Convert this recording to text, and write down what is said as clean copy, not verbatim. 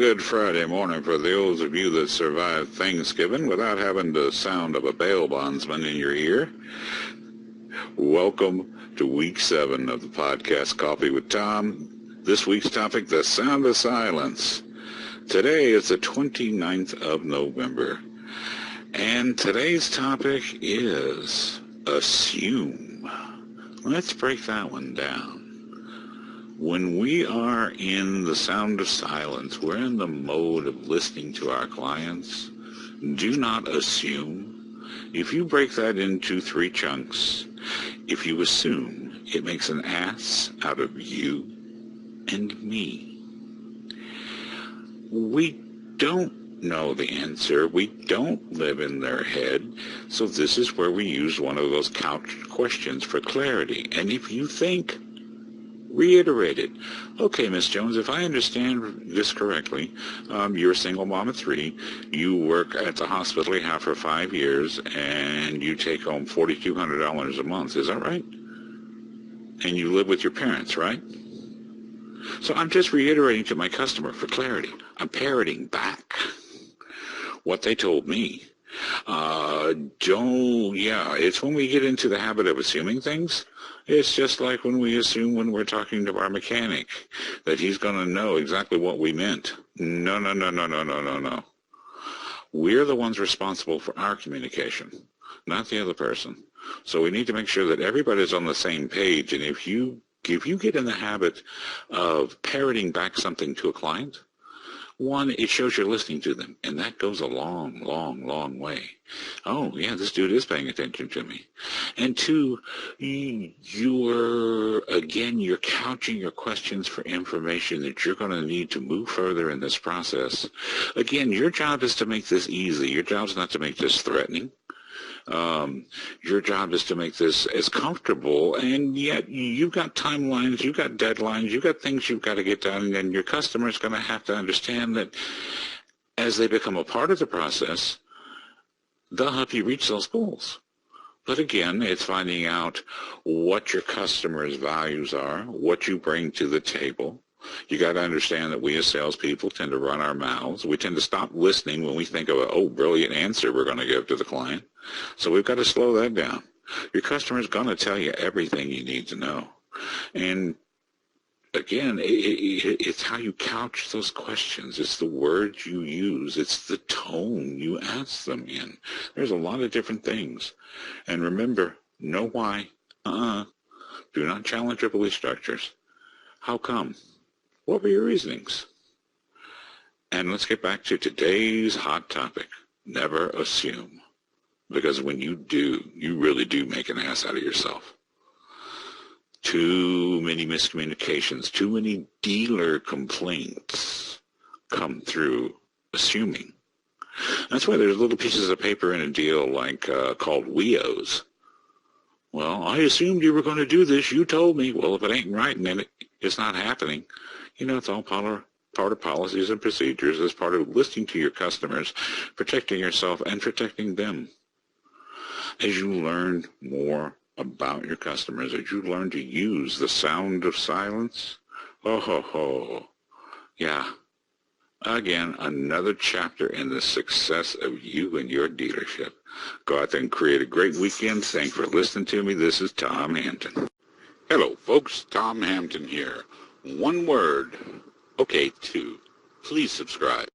Good Friday morning for those of you that survived Thanksgiving without having the sound of a bail bondsman in your ear. Welcome to week 7 of the podcast Coffee with Tom. This week's topic, the sound of silence. Today is the 29th of November, and today's topic is assume. Let's break that one down. When we are in the sound of silence, we're in the mode of listening to our clients. Do not assume. If you break that into 3 chunks, if you assume, it makes an ass out of you and me. We don't know the answer. We don't live in their head. So this is where we use one of those couch questions for clarity. And if you think, reiterate it. Okay, Miss Jones, if I understand this correctly, you're a single mom of 3. You work at the hospital you have for 5 years, and you take home $4,200 a month. Is that right? And you live with your parents, right? So I'm just reiterating to my customer for clarity. I'm parroting back what they told me. It's when we get into the habit of assuming things. It's just like when we assume when we're talking to our mechanic that he's going to know exactly what we meant. No. We're the ones responsible for our communication, not the other person. So we need to make sure that everybody's on the same page. And if you get in the habit of parroting back something to a client, 1, it shows you're listening to them, and that goes a long way. Oh, yeah, this dude is paying attention to me. And 2, you're couching your questions for information that you're going to need to move further in this process. Again, your job is to make this easy. Your job is not to make this threatening. Your job is to make this as comfortable, and yet you've got timelines, you've got deadlines, you've got things you've got to get done, and your customer is going to have to understand that as they become a part of the process, they'll help you reach those goals. But again, it's finding out what your customer's values are, what you bring to the table. You got to understand that we as salespeople tend to run our mouths. We tend to stop listening when we think of a brilliant answer we're going to give to the client. So we've got to slow that down. Your customer is going to tell you everything you need to know. And again, it's how you couch those questions. It's the words you use. It's the tone you ask them in. There's a lot of different things. And remember, know why. Do not challenge your belief structures. How come? What were your reasonings? And let's get back to today's hot topic. Never assume. Because when you do, you really do make an ass out of yourself. Too many miscommunications, too many dealer complaints come through assuming. That's why there's little pieces of paper in a deal like called WEOs. Well, I assumed you were going to do this. You told me. Well, if it ain't right and it's not happening, it's all part of policies and procedures. It's part of listening to your customers, protecting yourself, and protecting them. As you learn more about your customers, as you learn to use the sound of silence, yeah. Again, another chapter in the success of you and your dealership. Go out there and create a great weekend. Thanks for listening to me. This is Tom Hampton. Hello, folks. Tom Hampton here. 1 word. Okay, 2. Please subscribe.